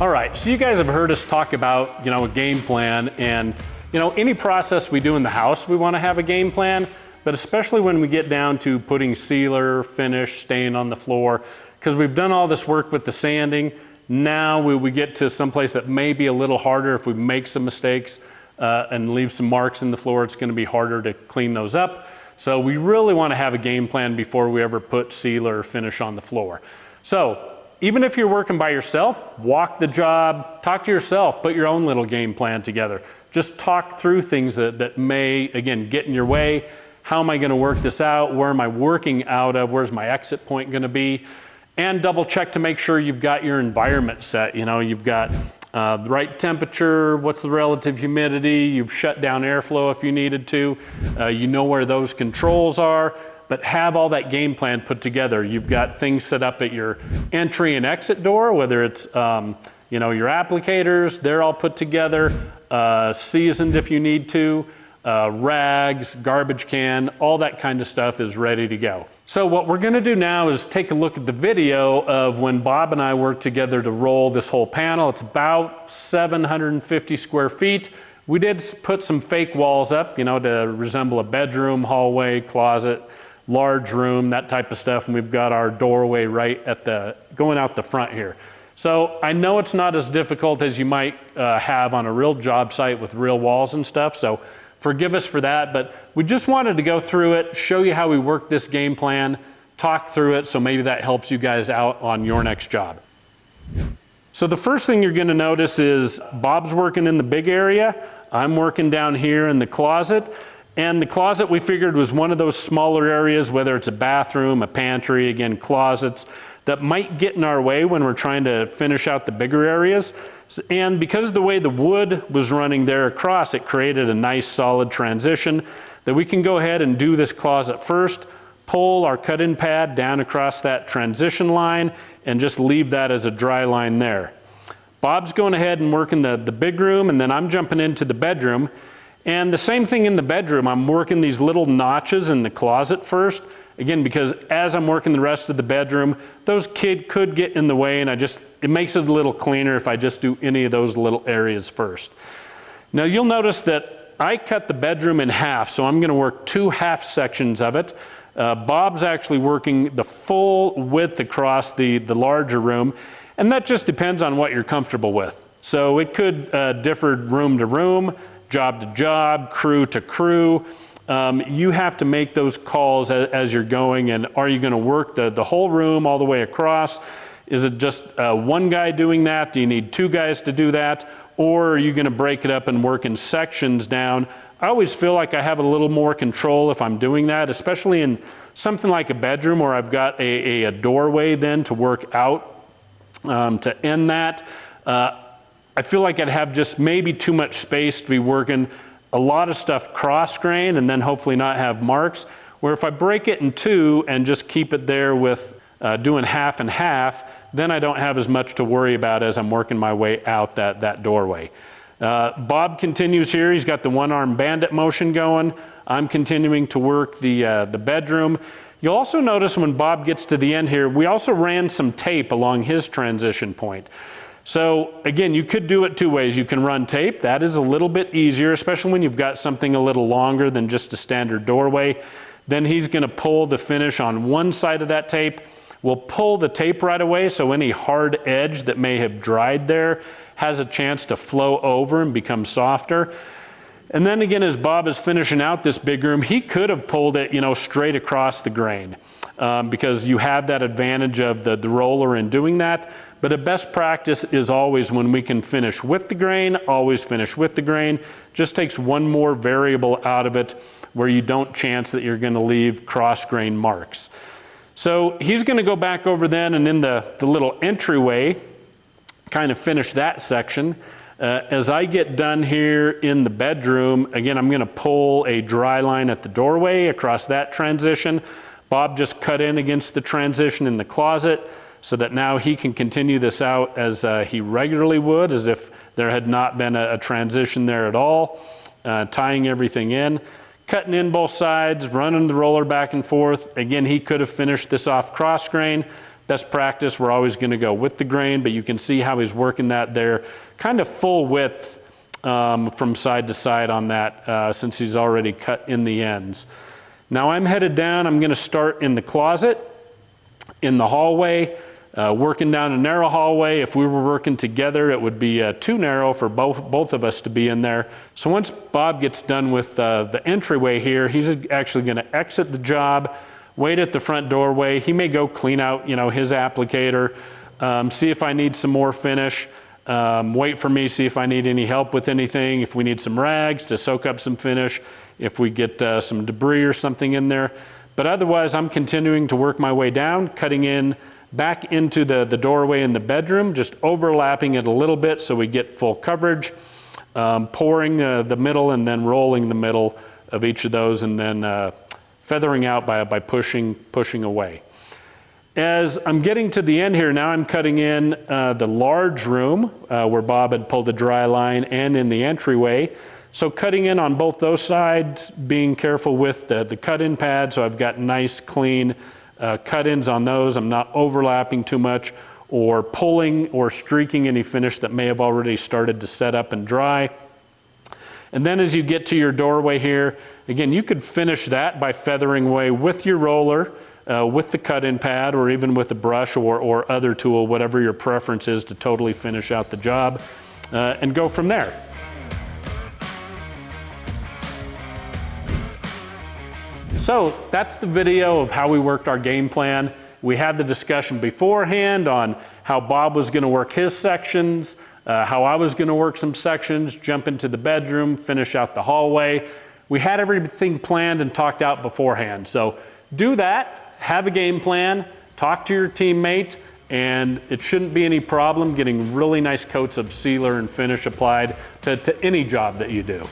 All right, so you guys have heard us talk about, a game plan, and any process we do in the house, we want to have a game plan, but especially when we get down to putting sealer, finish, stain on the floor, because we've done all this work with the sanding. Now we get to someplace that may be a little harder. If we make some mistakes and leave some marks in the floor, it's going to be harder to clean those up. So we really want to have a game plan before we ever put sealer or finish on the floor. So even if you're working by yourself, walk the job, talk to yourself, put your own little game plan together. Just talk through things that may, again, get in your way. How am I going to work this out? Where am I working out of? Where's my exit point going to be? And double check to make sure you've got your environment set. You've got the right temperature, what's the relative humidity, you've shut down airflow if you needed to, you know where those controls are, but have all that game plan put together. You've got things set up at your entry and exit door, whether it's your applicators, they're all put together, seasoned if you need to, rags, garbage can, all that kind of stuff is ready to go. So what we're going to do now is take a look at the video of when Bob and I worked together to roll this whole panel. It's about 750 square feet. We did put some fake walls up, to resemble a bedroom, hallway, closet, large room, that type of stuff. And we've got our doorway right at going out the front here. So I know it's not as difficult as you might have on a real job site with real walls and stuff. So forgive us for that, but we just wanted to go through it, show you how we work this game plan, talk through it, so maybe that helps you guys out on your next job. So the first thing you're gonna notice is Bob's working in the big area, I'm working down here in the closet, and the closet we figured was one of those smaller areas, whether it's a bathroom, a pantry, again, closets, that might get in our way when we're trying to finish out the bigger areas. And because of the way the wood was running there across, it created a nice solid transition that we can go ahead and do this closet first, pull our cut-in pad down across that transition line, and just leave that as a dry line there. Bob's going ahead and working the big room, and then I'm jumping into the bedroom. And the same thing in the bedroom, I'm working these little notches in the closet first. Again, because as I'm working the rest of the bedroom, those could get in the way, and it makes it a little cleaner if I just do any of those little areas first. Now you'll notice that I cut the bedroom in half, so I'm gonna work 2 half sections of it. Bob's actually working the full width across the larger room, and that just depends on what you're comfortable with. So it could differ room to room, job to job, crew to crew. You have to make those calls as you're going, and are you going to work the whole room all the way across? Is it just one guy doing that? Do you need 2 guys to do that? Or are you going to break it up and work in sections down? I always feel like I have a little more control if I'm doing that, especially in something like a bedroom where I've got a doorway then to work out to end that. I feel like I'd have just maybe too much space to be working a lot of stuff cross-grain and then hopefully not have marks, where if I break it in 2 and just keep it there with doing half and half, then I don't have as much to worry about as I'm working my way out that doorway. Bob continues here. He's got the one-arm bandit motion going. I'm continuing to work the bedroom. You'll also notice when Bob gets to the end here, we also ran some tape along his transition point. So again, you could do it 2 ways. You can run tape. That is a little bit easier, especially when you've got something a little longer than just a standard doorway. Then he's going to pull the finish on one side of that tape. We'll pull the tape right away, so any hard edge that may have dried there has a chance to flow over and become softer. And then again, as Bob is finishing out this big room, he could have pulled it, straight across the grain because you have that advantage of the roller in doing that. But a best practice is always when we can finish with the grain, always finish with the grain. Just takes one more variable out of it where you don't chance that you're going to leave cross-grain marks. So he's going to go back over then and in the little entryway, kind of finish that section. As I get done here in the bedroom, again, I'm going to pull a dry line at the doorway across that transition. Bob just cut in against the transition in the closet so that now he can continue this out as he regularly would, as if there had not been a transition there at all, tying everything in. Cutting in both sides, running the roller back and forth. Again, he could have finished this off cross grain, best practice, we're always gonna go with the grain, but you can see how he's working that there, kind of full width from side to side on that since he's already cut in the ends. Now I'm headed down, I'm gonna start in the closet, in the hallway, working down a narrow hallway. If we were working together, it would be too narrow for both of us to be in there. So once Bob gets done with the entryway here, he's actually gonna exit the job, wait at the front doorway. He may go clean out, his applicator, see if I need some more finish, wait for me, see if I need any help with anything, if we need some rags to soak up some finish, if we get some debris or something in there. But otherwise, I'm continuing to work my way down, cutting in back into the doorway in the bedroom, just overlapping it a little bit so we get full coverage, pouring the middle and then rolling the middle of each of those, and then feathering out by pushing away. As I'm getting to the end here, now I'm cutting in the large room where Bob had pulled the dry line, and in the entryway. So cutting in on both those sides, being careful with the cut-in pad, so I've got nice clean cut-ins on those. I'm not overlapping too much or pulling or streaking any finish that may have already started to set up and dry. And then as you get to your doorway here, again, you could finish that by feathering away with your roller, with the cut-in pad, or even with a brush or other tool, whatever your preference is to totally finish out the job, and go from there. So that's the video of how we worked our game plan. We had the discussion beforehand on how Bob was going to work his sections, how I was going to work some sections, jump into the bedroom, finish out the hallway. We had everything planned and talked out beforehand. So do that, have a game plan, talk to your teammate, and it shouldn't be any problem getting really nice coats of sealer and finish applied to any job that you do.